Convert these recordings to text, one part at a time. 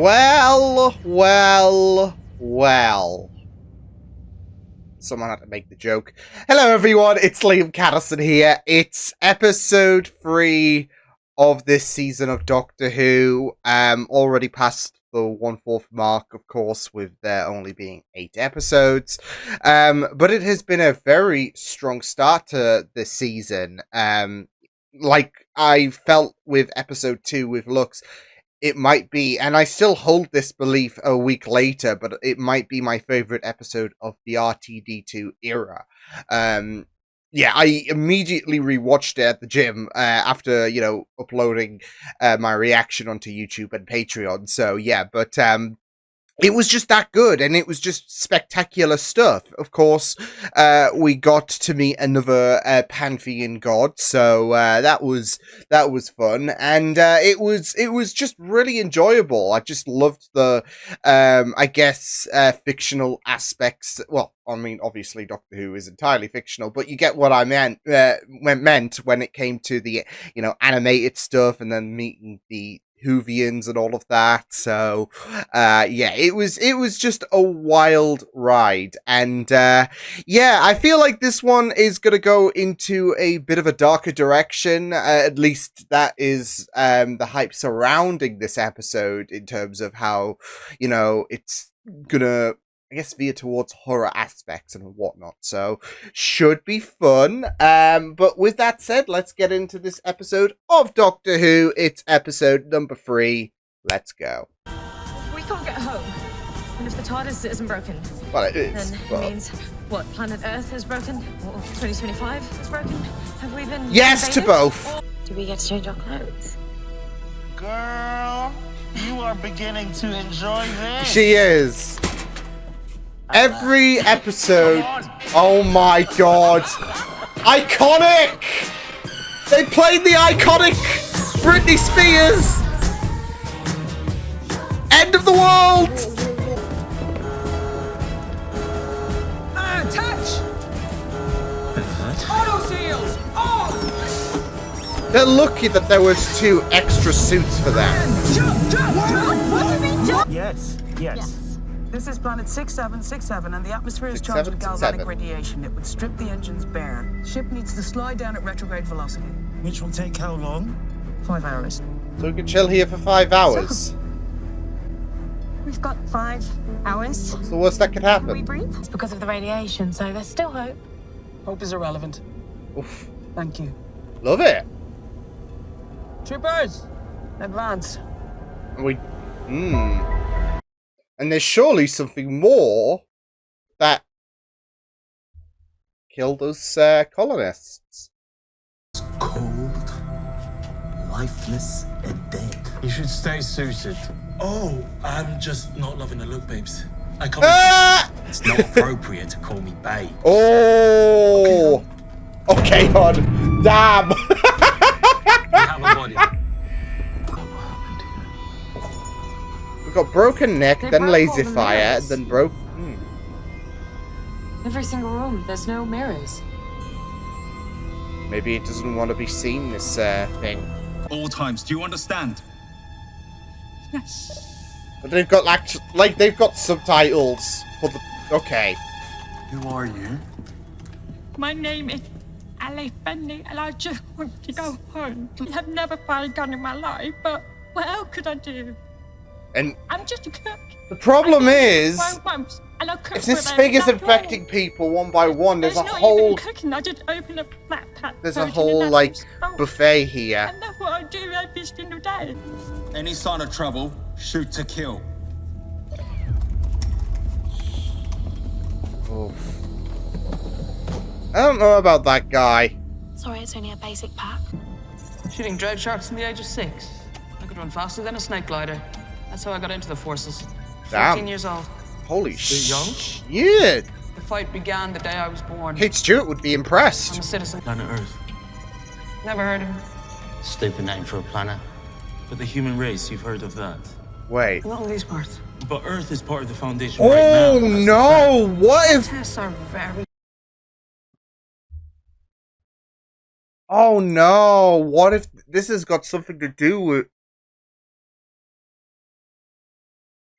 Well. Someone had to make the joke. Hello, everyone. It's Liam Caddison here. It's episode 3 of this season of Doctor Who. Already past the 1/4 mark, of course, with there only being 8 episodes. But it has been a very strong start to this season. Like I felt with episode 2 with Lux. It might be, and I still hold this belief a week later, but it might be my favorite episode of the RTD2 era. Yeah, I immediately rewatched it at the gym after, uploading my reaction onto YouTube and Patreon. So, yeah, but it was just that good, and it was just spectacular stuff. Of course, we got to meet another Pantheon god, so that was fun, and it was just really enjoyable. I just loved the, fictional aspects. Well, I mean, obviously, Doctor Who is entirely fictional, but you get what I meant when it came to the animated stuff, and then meeting the Whovians and all of that. So yeah, it was just a wild ride, and yeah, I feel like this one is gonna go into a bit of a darker direction. At least that is the hype surrounding this episode, in terms of how it's gonna, I guess, veer towards horror aspects and whatnot. So, should be fun. But with that said, let's get into this episode of Doctor Who. It's episode number 3. Let's go. We can't get home. And if the TARDIS isn't broken, Well, it is. then it means, what, planet Earth is broken? Or 2025 is broken? Have we been Yes to invaded? both. Or do we get to change our clothes? Girl, you are beginning to enjoy this. She is. Every episode. Oh my god. Iconic! They played the iconic Britney Spears! End of the world! Touch! Auto seals! Oh! They're lucky that there was 2 extra suits for that. Jump! What are we doing? Yes. This is planet 6767, and the atmosphere is charged with galvanic 6767. radiation. It would strip the engines bare. Ship needs to slide down at retrograde velocity. Which will take how long? 5 hours. So we can chill here for 5 hours. We've got 5 hours. What's the worst that could Can we happen? breathe? It's because of the radiation, so there's still hope. Hope is irrelevant. Oof. Thank you. Love it. Troopers! Advance. And there's surely something more that killed those colonists. Cold, lifeless, and dead. You should stay suited. Oh, I'm just not loving the look, babes. I can't. Ah! It's not appropriate to call me babe. Oh! Okay, on. Damn! You have a body. We've got broken neck, They then broke all laser the fire, mirrors. then broke. Every single room, there's no mirrors. Maybe it doesn't want to be seen, this thing. All times, do you understand? Yes. But they've got like they've got subtitles for the. Okay. Who are you? My name is Ali Benny, and I just want to go home. I have never fired a gun in my life, but what else could I do? And I'm just a cook. the problem I is, for months, and I cook if this for them. thing is That's infecting all. people one by one, there's a not whole even cooking. I just open a flat pack. there's a whole like buffet here. And that's what I do every single day. Any sign of trouble, shoot to kill. Oof. I don't know about that guy. Sorry, it's only a basic pack. Shooting drive sharks from the age of 6. I could run faster than a snake glider. That's how I got into the forces. Damn. 14 years old. Holy young? shit! The fight began the day I was born. Kate Stewart would be I'm impressed. a citizen. Planet Earth. Never heard of him. Stupid name for a planet. But the human race, you've heard of that. Wait. Not in these parts. But Earth is part of the Foundation right now. Oh That's no! What if? Tests are very Oh no! What if this has got something to do with?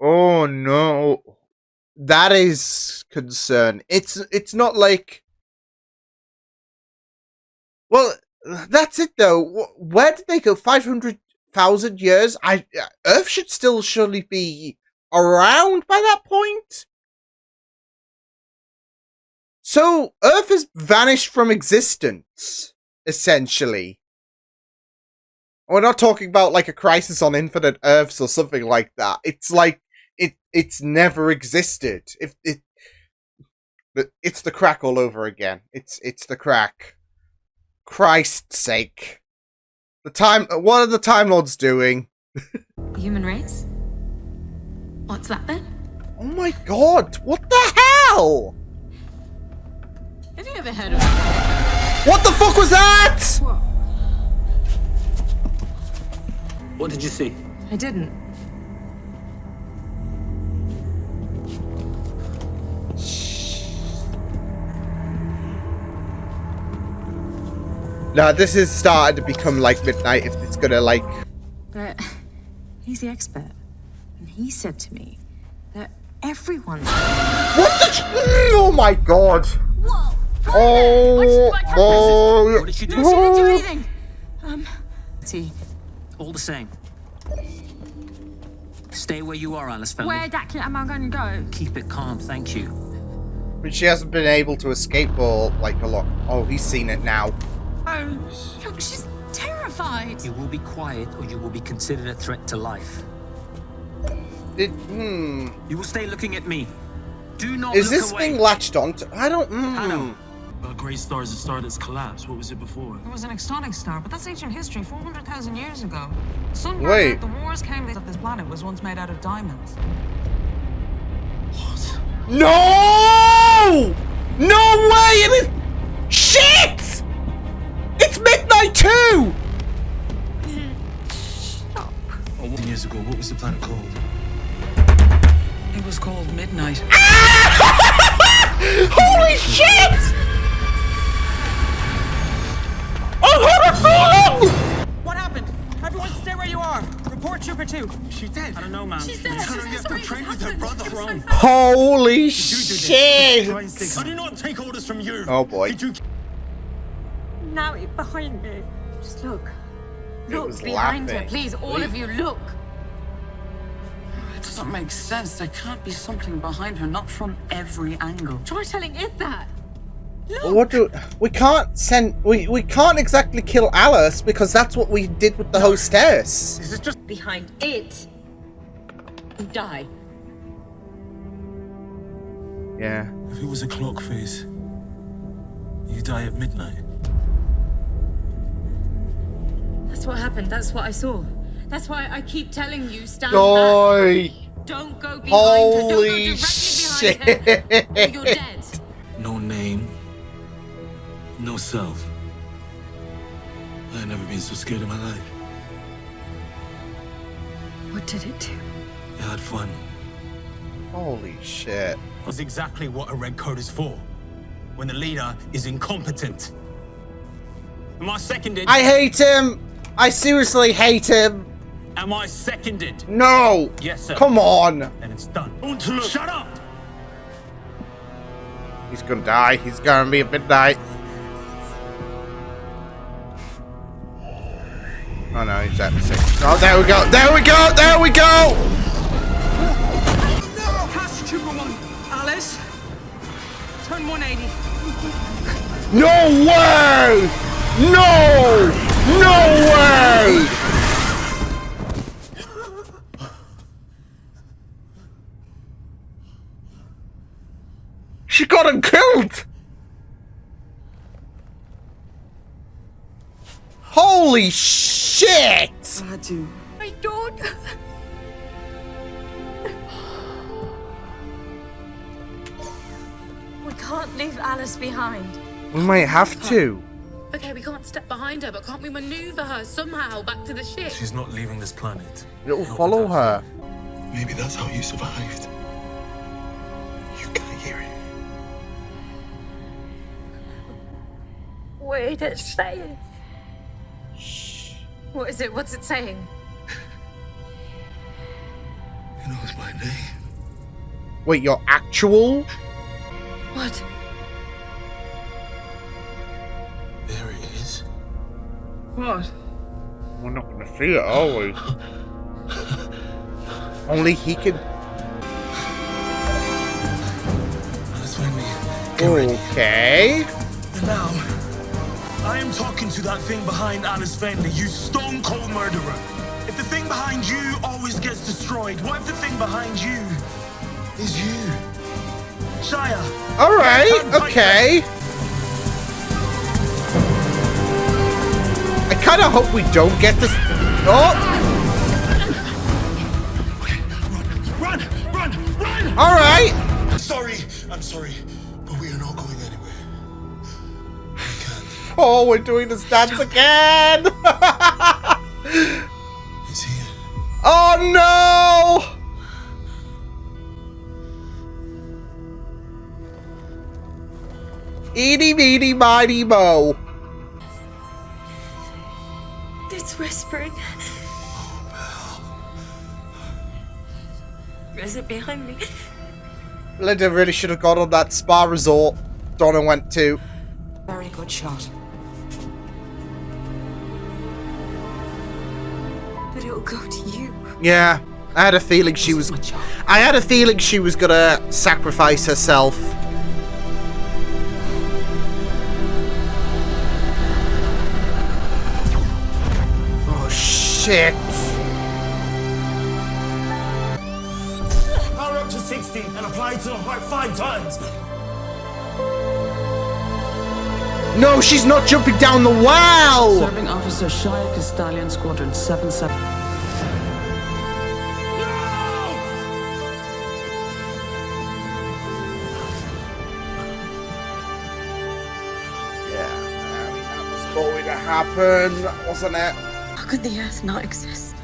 Oh no. That is concern. It's not like... Well, that's it though. Where did they go? 500,000 years? Earth should still surely be around by that point? So, Earth has vanished from existence, essentially. We're not talking about like a Crisis on Infinite Earths or something like that. It's like it's never existed. It's the crack all over again. It's the crack. Christ's sake. What are the Time Lords doing? The human race? What's that then? Oh my god, what the hell? Have you ever heard of What the fuck was that? What did you see? I didn't. Nah, this is starting to become like midnight if it's gonna like... But he's the expert. And he said to me that everyone's... What the... Oh my god. Whoa! Oh, What did she do? She didn't do anything! See, All the same. Stay where you are, Alice Fenley. Where exactly am I going to go? Keep it calm, thank you. But she hasn't been able to escape for like a lot. Oh, he's seen it now. Oh, look, she's terrified. You will be quiet or you will be considered a threat to life. You will stay looking at me. Do not Is look this away. thing latched onto? I don't... Hanno. A great star is a star that's collapsed. What was it before? It was an exotic star, but that's ancient history, 400,000 years ago. The sun burned Wait. out, the wars came that this planet was once made out of diamonds. What? No! No way! It is... Shit! It's midnight too! Years ago, what was the planet called? It was called Midnight. Holy shit! Oh, What happened? Everyone stay where you are. Report Trooper 2. She's dead. I don't know, man. She's dead. Hannah, you have to train with her brother. holy shit! I do not take orders from you. Oh boy. Did you... now it's behind me. Just look. It Look was behind her, laughing. please. All of you, look. It doesn't make sense. There can't be something behind her, not from every angle. Try telling it that. What do we can't send? We can't exactly kill Alice because that's what we did with the hostess. This is just... Behind it, you die. Yeah. If it was a clock face, you die at midnight. That's what happened. That's what I saw. That's why I keep telling you, stand back. Oi! Don't go behind her. Don't go Holy directly shit! behind her. Or you're dead. No name, no self. I've never been so scared in my life. What did it do? I had fun. Holy shit! That's exactly what a red code is for. When the leader is incompetent. Am I seconded? I hate him. I seriously hate him. Am I seconded? No. Yes, sir. Come on. Then it's done. I want to look. Shut up! He's gonna die. He's gonna be at midnight. Oh no, he's at the six. Oh, there we go. There we go. There we go. Cast Trooper 1. Alice, turn 180. No way! No! No way! She got him killed! Holy shit! I had to. My daughter. We can't leave Alice behind. We might have to. Okay, we can't step behind her, but can't we maneuver her somehow back to the ship? She's not leaving this planet. It'll follow her. Maybe that's how you survived. You can't hear it. What did it say? What is it? What's it saying? In knows my name. Wait, your actual? What? There it is. What? We're not gonna see it, are we? Only he can. That's when we get ready. Okay. And now, I am talking to that thing behind Alice Fenley, you stone-cold murderer. If the thing behind you always gets destroyed, what if the thing behind you is you? Shia. Alright, okay. I kinda hope we don't get this. Oh! Run! Run! Run! Alright! I'm sorry, but we are not going anywhere. Oh, we're doing this dance again! He's here. Oh no! Eeny meeny miny mo. It's whispering. Is it behind me? Linda really should have gone on that spa resort Donna went to. Very good shot. But it'll go to you. Yeah, I had a feeling she was. I had a feeling she was gonna sacrifice herself. Oh shit! Power up to 60 and apply to the heart 5 times. No, she's not jumping down the well. Serving Officer Shia Castallion, Squadron 77. Yeah, I mean, that was going to happen, wasn't it? How could the Earth not exist?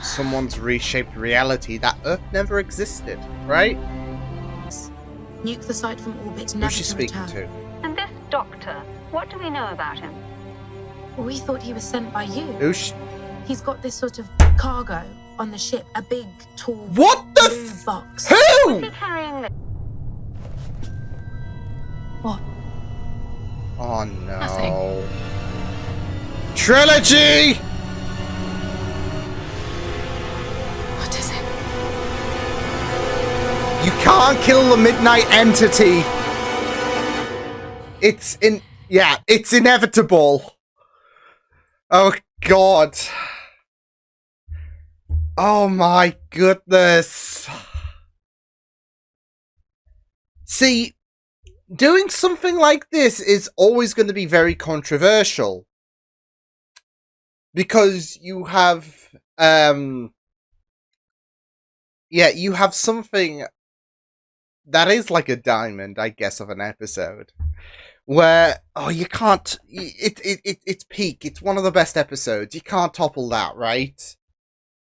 Someone's reshaped reality. That Earth never existed, right? Nuke the site from orbit, Who's never she to speaking return. to? And this doctor, what do we know about him? We thought he was sent by you. Who's He's got this sort of cargo on the ship, a big, tall, what the blue box. Who? Is he carrying the... What? Oh no. Nothing. Trilogy! What is it? You can't kill the midnight entity. It's inevitable. Oh god. Oh my goodness. See, doing something like this is always going to be very controversial. Because you have you have something that is like a diamond, I guess, of an episode. Where, oh, you can't, it's peak. It's one of the best episodes. You can't topple that, right?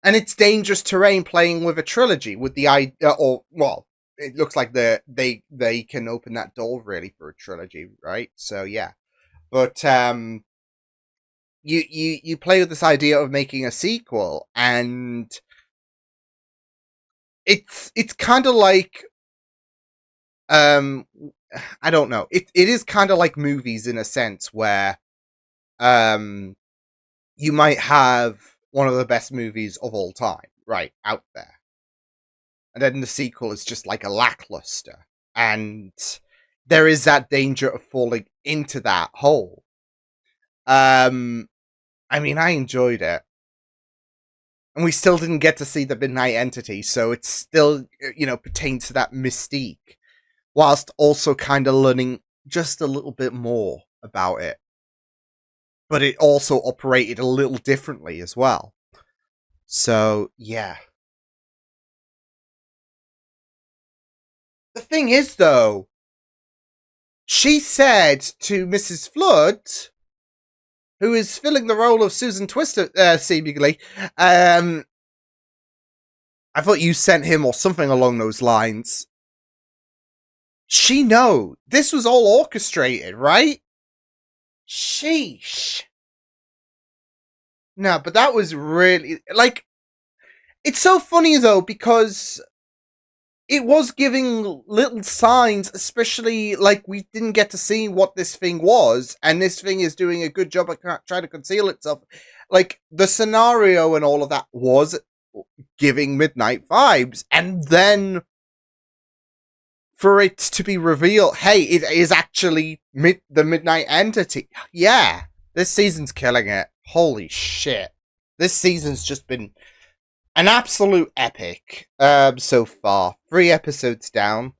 And it's dangerous terrain playing with a trilogy with the idea, or, well, it looks like they can open that door really for a trilogy, right? So, yeah. But, you play with this idea of making a sequel, and it's kind of like, I don't know. It is kind of like movies in a sense where, you might have one of the best movies of all time, right, out there. And then the sequel is just like a lackluster. And there is that danger of falling into that hole. I mean, I enjoyed it. And we still didn't get to see the Midnight Entity, so it's still, pertains to that mystique. Whilst also kind of learning just a little bit more about it. But it also operated a little differently as well. So, yeah. The thing is, though, she said to Mrs. Flood, who is filling the role of Susan Twister, seemingly, I thought you sent him or something along those lines. She know. This was all orchestrated, right? Sheesh. No, but that was really, like, it's so funny though, because it was giving little signs, especially like we didn't get to see what this thing was, and this thing is doing a good job of trying to conceal itself. Like, the scenario and all of that was giving Midnight vibes, and then for it to be revealed, hey, it is actually the Midnight Entity. Yeah, this season's killing it. Holy shit. This season's just been an absolute epic so far. 3 episodes down.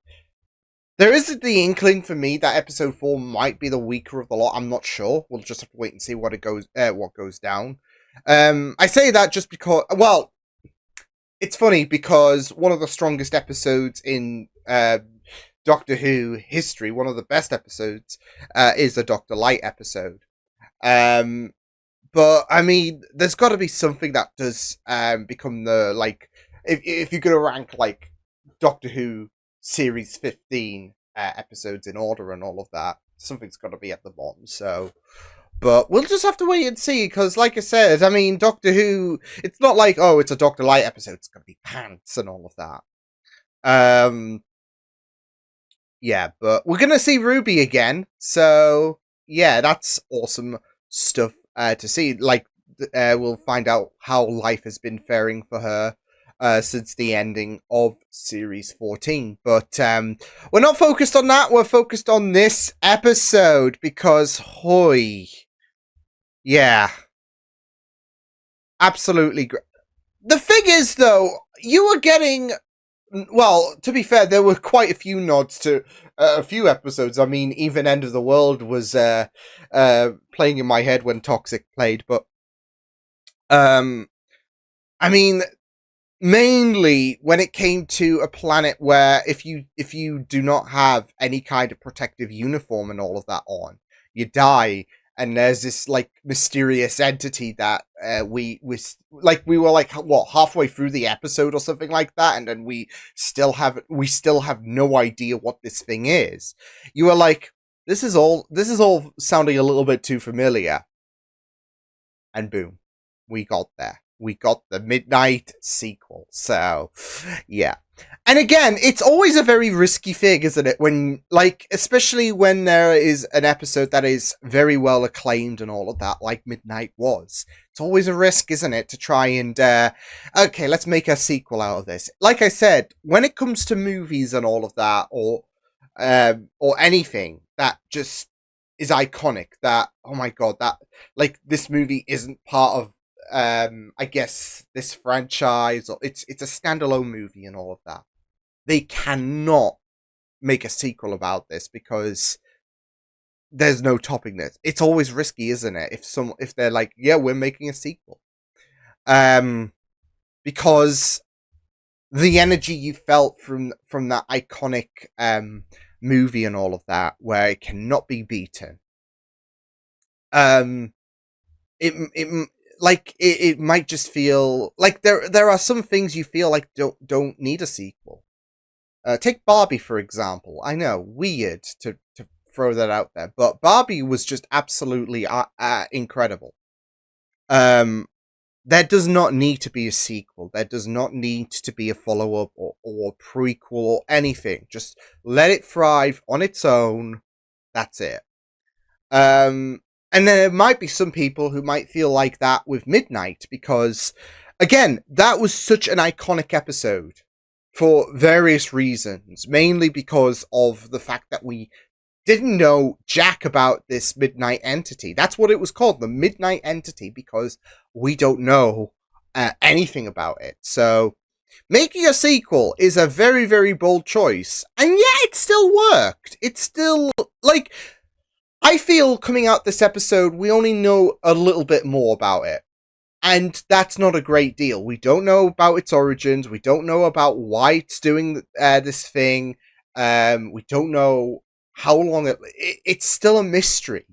There is the inkling for me that episode 4 might be the weaker of the lot. I'm not sure. We'll just have to wait and see what goes down. I say that just because, well, it's funny because one of the strongest episodes in Doctor Who history, one of the best episodes, is the Dr. Light episode. But, I mean, there's got to be something that does become the, like, if you're going to rank, like, Doctor Who Series 15 episodes in order and all of that, something's got to be at the bottom, so... But we'll just have to wait and see, because, like I said, I mean, Doctor Who, it's not like, oh, it's a Dr. Light episode, it's going to be pants and all of that. Yeah, but we're going to see Ruby again, so, yeah, that's awesome stuff. To see, like, we'll find out how life has been faring for her since the ending of Series 14. But we're not focused on that, we're focused on this episode, because, hoy, yeah, absolutely great. The thing is, though, you were getting... Well, to be fair, there were quite a few nods to a few episodes. I mean, even End of the World was playing in my head when Toxic played, but I mean, mainly when it came to a planet where if you do not have any kind of protective uniform and all of that on, you die. And there's this, like, mysterious entity that we were like, what, halfway through the episode or something like that, and then we still have no idea what this thing is. You were like, this is all sounding a little bit too familiar. And boom, we got there. We got the Midnight sequel. So, yeah. And again, it's always a very risky thing, isn't it? When, like, especially when there is an episode that is very well acclaimed and all of that, like Midnight was. It's always a risk, isn't it, to try and, okay, let's make a sequel out of this. Like I said, when it comes to movies and all of that, or anything that just is iconic, that, oh my god, that, like, this movie isn't part of, I guess, this franchise, or it's a standalone movie and all of that. They cannot make a sequel about this because there's no topping this. It's always risky, isn't it? If they're like, yeah, we're making a sequel, because the energy you felt from that iconic movie and all of that, where it cannot be beaten. It might just feel like there are some things you feel like don't need a sequel. Take Barbie, for example. I know, weird to throw that out there, but Barbie was just absolutely incredible. There does not need to be a sequel. There does not need to be a follow-up or prequel or anything. Just let it thrive on its own. That's it. And there might be some people who might feel like that with Midnight, because, again, that was such an iconic episode for various reasons, mainly because of the fact that we didn't know jack about this Midnight Entity. That's what it was called, the Midnight Entity, because we don't know anything about it. So, making a sequel is a very, very bold choice, and yeah, it still worked. It's still, like... I feel coming out this episode, we only know a little bit more about it. And that's not a great deal. We don't know about its origins. We don't know about why it's doing this thing. We don't know how long it's still a mystery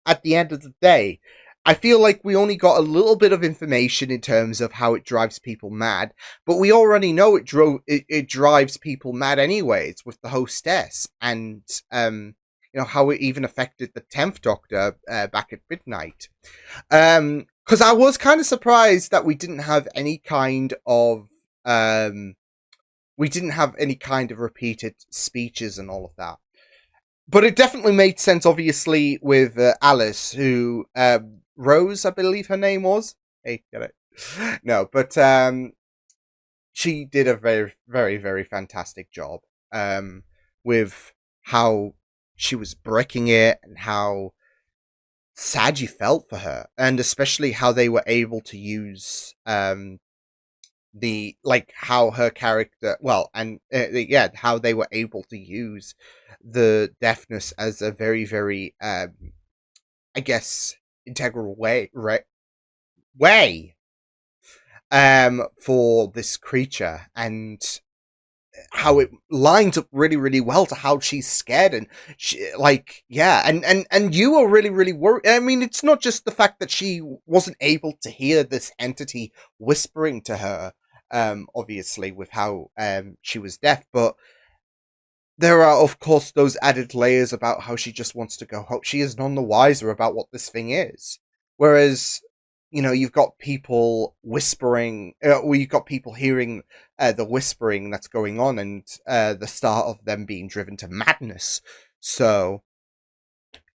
at the end of the day. I feel like we only got a little bit of information in terms of how it drives people mad, but we already know it drives people mad anyways with the hostess, and you know how it even affected the 10th Doctor back at Midnight. because I was kind of surprised that we didn't have any kind of repeated speeches and all of that. But it definitely made sense, obviously, with Alice, who Rose, I believe her name was. Hey, get it? No, but she did a very, very, very fantastic job with how she was breaking it and how sad you felt for her, and especially how they were able to use how her character, how they were able to use the deafness as a very, very I guess integral way for this creature, and how it lines up really, really well to how she's scared, and and you were really, really worried. I mean, it's not just the fact that she wasn't able to hear this entity whispering to her, obviously with how she was deaf, but there are, of course, those added layers about how she just wants to go home. She is none the wiser about what this thing is. Whereas, you've got people whispering, you've got people hearing the whispering that's going on, and the start of them being driven to madness. So,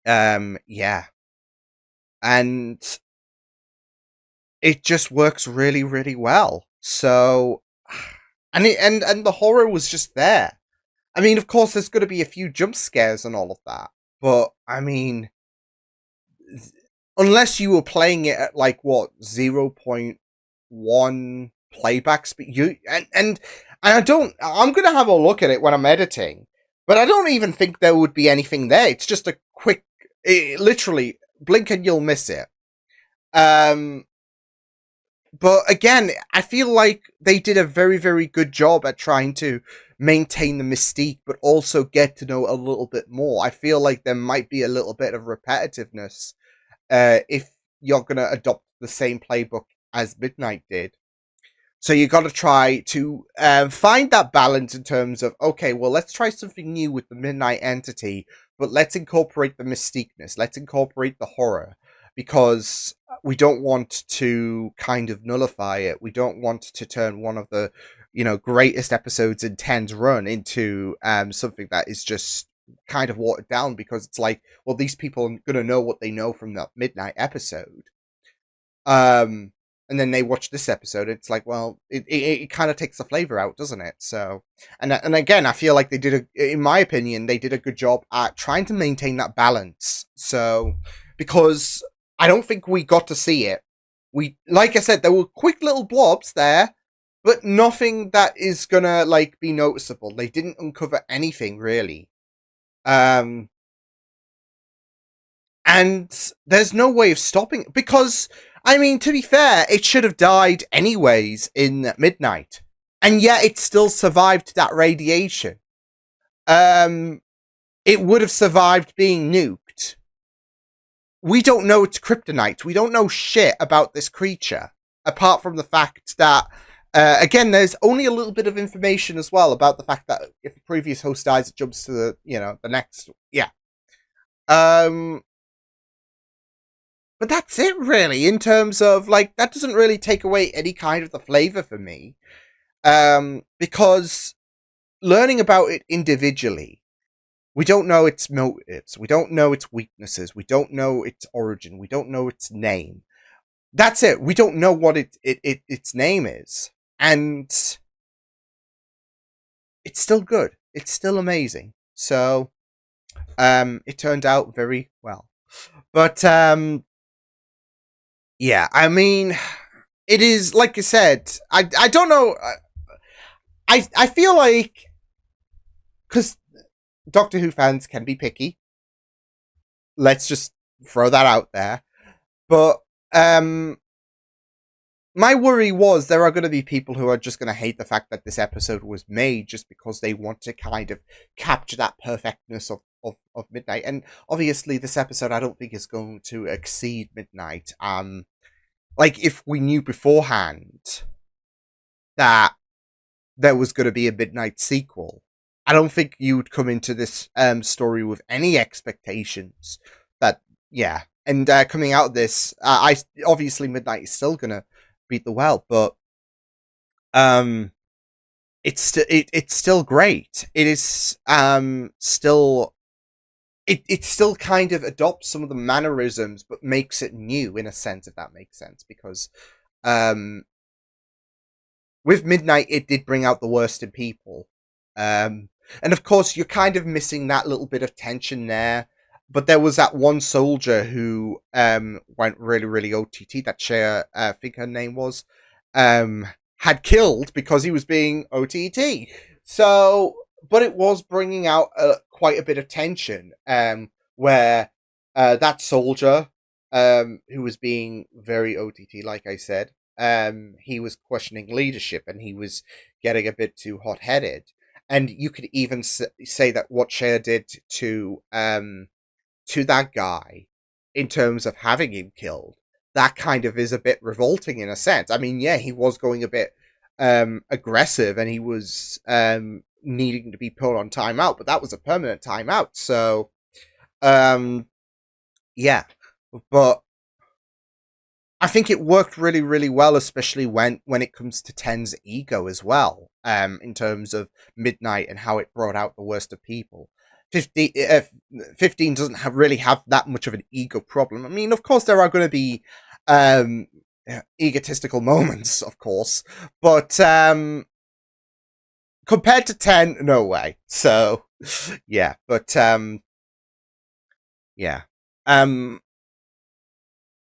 yeah. And it just works really, really well. So, and the horror was just there. I mean, of course, there's going to be a few jump scares and all of that, but I mean, unless you were playing it at 0.1 playback speed, and I'm going to have a look at it when I'm editing, but I don't even think there would be anything there. It's just a quick, literally blink and you'll miss it. But again, I feel like they did a very, very good job at trying to maintain the mystique, but also get to know a little bit more. I feel like there might be a little bit of repetitiveness if you're going to adopt the same playbook as Midnight did. So you got to try to find that balance in terms of, okay, well, let's try something new with the Midnight entity, but let's incorporate the mystiqueness. Let's incorporate the horror, because we don't want to kind of nullify it. We don't want to turn one of the, greatest episodes in 10's run into something that is just kind of watered down, because it's like, well, these people are going to know what they know from that Midnight episode. And then they watch this episode. It's like, well, it kind of takes the flavor out, doesn't it? So, and again, I feel like in my opinion, they did a good job at trying to maintain that balance. So, because I don't think we got to see it. Like I said, there were quick little blobs there, but nothing that is gonna be noticeable. They didn't uncover anything really. And there's no way of stopping it, because, I mean, to be fair, it should have died anyways in Midnight, and yet it still survived that radiation. It would have survived being nuked. We don't know it's kryptonite. We don't know shit about this creature, apart from the fact that, again, there's only a little bit of information as well about the fact that if the previous host dies, it jumps to the next. Yeah. But that's it, really, in terms of, that doesn't really take away any kind of the flavor for me. Because learning about it individually, we don't know its motives, we don't know its weaknesses, we don't know its origin, we don't know its name. That's it. We don't know what its name is. And it's still good. It's still amazing. So, it turned out very well. But, yeah, I mean, it is, like I said, I don't know. I feel like, because Doctor Who fans can be picky. Let's just throw that out there. But, my worry was there are going to be people who are just going to hate the fact that this episode was made just because they want to kind of capture that perfectness of Midnight. And obviously this episode I don't think is going to exceed Midnight. If we knew beforehand that there was going to be a Midnight sequel, I don't think you would come into this story with any expectations that, And coming out of this, I obviously Midnight is still gonna beat the well, but it's still great. It is still it still kind of adopts some of the mannerisms, but makes it new in a sense, if that makes sense. Because with Midnight, it did bring out the worst in people, and of course you're kind of missing that little bit of tension there. But there was that one soldier who went really, really OTT. That Cher, I think her name was, had killed because he was being OTT. So, but it was bringing out quite a bit of tension, where that soldier, who was being very OTT, like I said, he was questioning leadership and he was getting a bit too hot-headed. And you could even say that what Cher did to that guy, in terms of having him killed, that kind of is a bit revolting in a sense. I mean, yeah, he was going a bit aggressive and he was needing to be put on timeout, but that was a permanent timeout. So, yeah, but I think it worked really, really well, especially when it comes to Ten's ego as well, in terms of Midnight and how it brought out the worst of people. 15 doesn't really have that much of an ego problem. I mean, of course, there are going to be egotistical moments, of course, but compared to 10, no way. So, yeah, but yeah,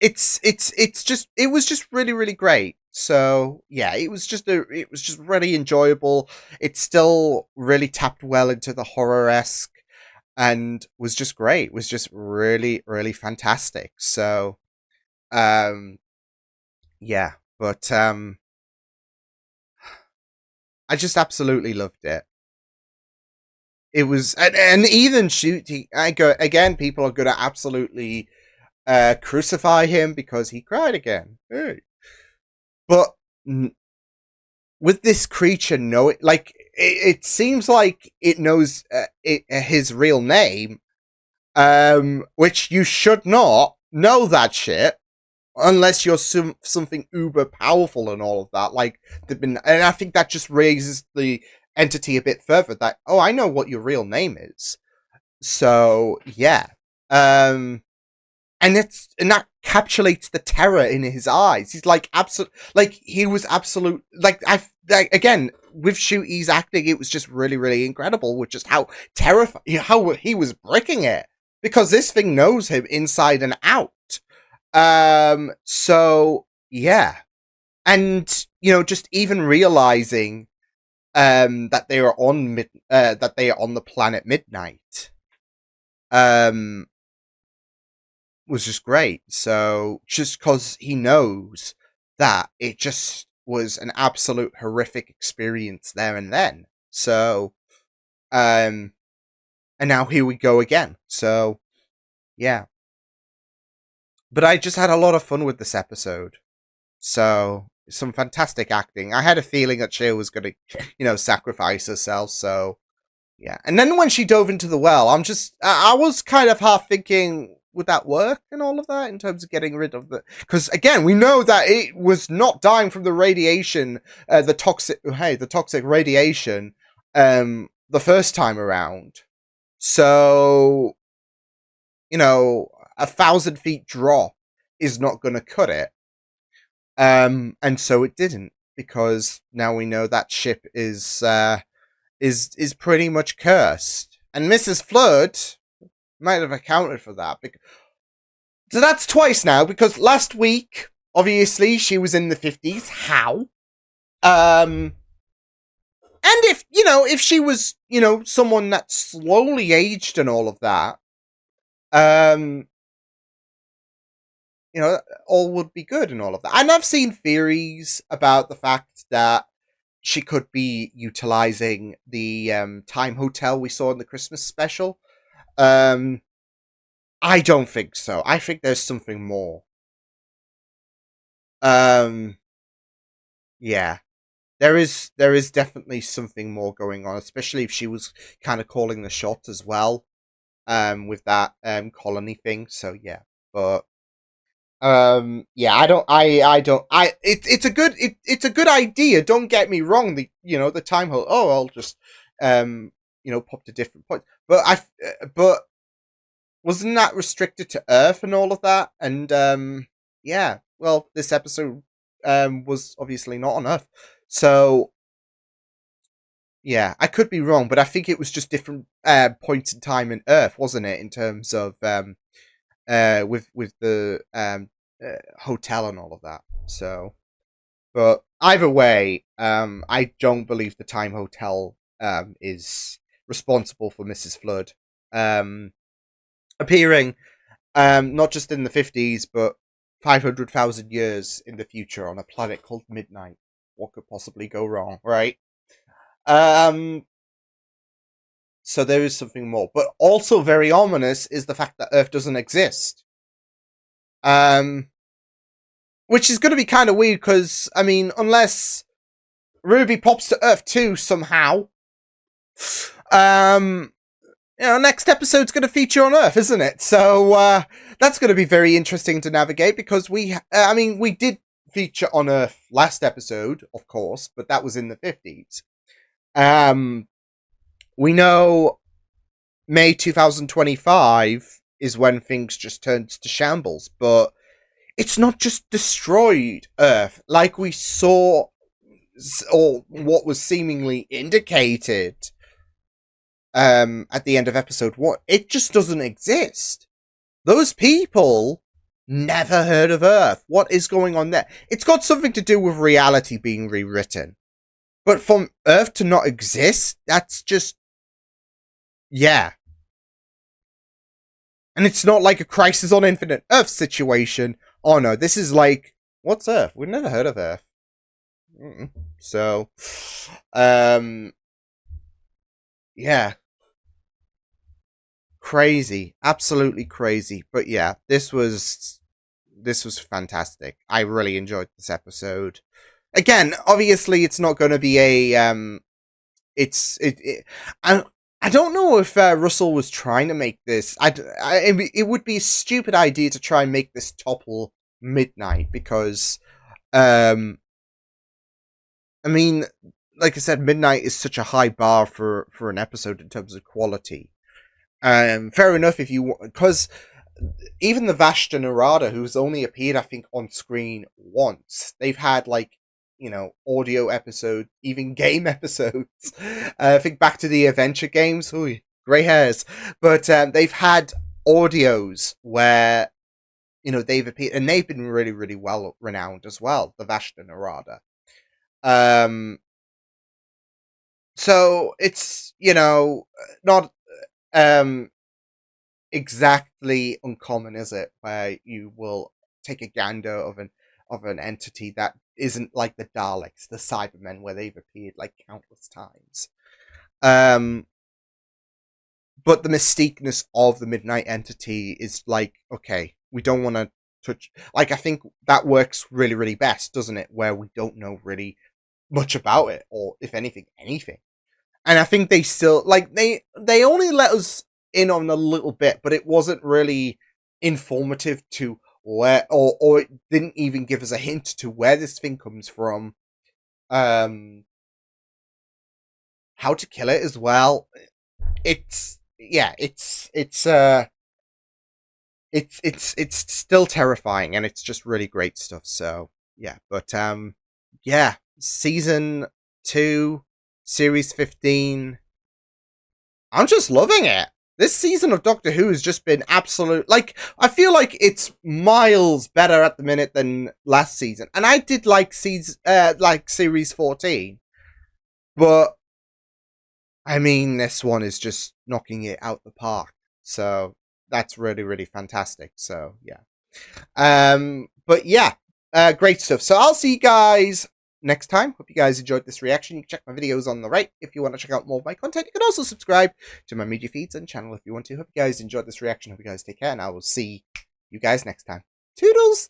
it was just really, really great. So yeah, it was just really enjoyable. It still really tapped well into the horror-esque and was just great. It was just really, really fantastic. So yeah, but I just absolutely loved it. It was, and even shooting, again, people are going to absolutely crucify him because he cried again. Hey. But with this creature, it seems like it knows his real name, which you should not know that shit unless you're something uber powerful and all of that. And I think that just raises the entity a bit further. That, oh, I know what your real name is. So yeah, and that encapsulates the terror in his eyes. He's he was absolute. Again, with Ncuti's acting, it was just really, really incredible with just how terrifying, how he was breaking it, because this thing knows him inside and out. So yeah, and just even realizing that they are on the planet Midnight was just great. So just because he knows that it just was an absolute horrific experience there and then. So and now here we go again. So yeah, but I just had a lot of fun with this episode. So some fantastic acting. I had a feeling that Cher was going to sacrifice herself. So yeah, and then when she dove into the well, I was kind of half thinking, would that work and all of that in terms of getting rid of because again, we know that it was not dying from the radiation, the toxic radiation, the first time around. So, 1,000 feet drop is not going to cut it. And so it didn't, because now we know that ship is pretty much cursed. And Mrs. Flood might have accounted for that. So that's twice now, because last week, obviously, she was in the 50s. How? And if she was, someone that slowly aged and all of that, all would be good and all of that. And I've seen theories about the fact that she could be utilizing the time hotel we saw in the Christmas special. I don't think so. I think there's something more. Yeah. There is definitely something more going on, especially if she was kind of calling the shot as well, with that colony thing. So yeah. but yeah, it's a good idea, don't get me wrong. The time hole, I'll just pop to different points, but wasn't that restricted to Earth and all of that? And yeah, well, this episode was obviously not on Earth, so yeah, I could be wrong, but I think it was just different points in time in Earth, wasn't it, in terms of with the hotel and all of that. So, but either way, I don't believe the Time Hotel is responsible for Mrs. Flood appearing not just in the 50s, but 500,000 years in the future on a planet called Midnight. What could possibly go wrong, right? So there is something more, but also very ominous is the fact that Earth doesn't exist. Which is going to be kind of weird because, I mean, unless Ruby pops to Earth too somehow, next episode's going to feature on Earth, isn't it? So that's going to be very interesting to navigate because we did feature on Earth last episode, of course, but that was in the 50s. We know May 2025 is when things just turns to shambles, but it's not just destroyed Earth like we saw, or what was seemingly indicated at the end of episode 1. It just doesn't exist. Those people never heard of Earth. What is going on there? It's got something to do with reality being rewritten. But from Earth to not exist, that's just... yeah. And it's not like a Crisis on Infinite Earth situation. Oh no, this is like, what's Earth? We've never heard of Earth. So, yeah. Crazy. Absolutely crazy. But yeah, this was fantastic. I really enjoyed this episode. Again, obviously it's not going to be a, I don't know if Russell was trying to make this. It would be a stupid idea to try and make this topple Midnight because, I mean, like I said, Midnight is such a high bar for an episode in terms of quality. Fair enough if you, because even the Vashta Nerada, who's only appeared, I think, on screen once, they've had audio episodes, even game episodes. I think back to the adventure games. Ooh, grey hairs. But they've had audios where, they've appeared, and they've been really, really well renowned as well, the Vashta Nerada. So it's, not exactly uncommon, is it, where you will take a gander of an entity that isn't like the Daleks, the Cybermen, where they've appeared like countless times. But the mystiqueness of the Midnight entity is like, okay, we don't want to touch. Like, I think that works really, really best, doesn't it? Where we don't know really much about it, or if anything. And I think they still, they only let us in on a little bit, but it wasn't really informative to where, or it didn't even give us a hint to where this thing comes from. How to kill it as well. It's still terrifying, and it's just really great stuff. So yeah, but yeah, season 2, series 15. I'm just loving it. This season of Doctor Who has just been absolute. I feel like it's miles better at the minute than last season, and I did like series 14, but I mean, this one is just knocking it out the park. So that's really, really fantastic. So yeah, but yeah, great stuff. So I'll see you guys next time. Hope you guys enjoyed this reaction. You can check my videos on the right if you want to check out more of my content. You can also subscribe to my media feeds and channel if you want to. Hope you guys enjoyed this reaction. Hope you guys take care, and I will see you guys next time. Toodles!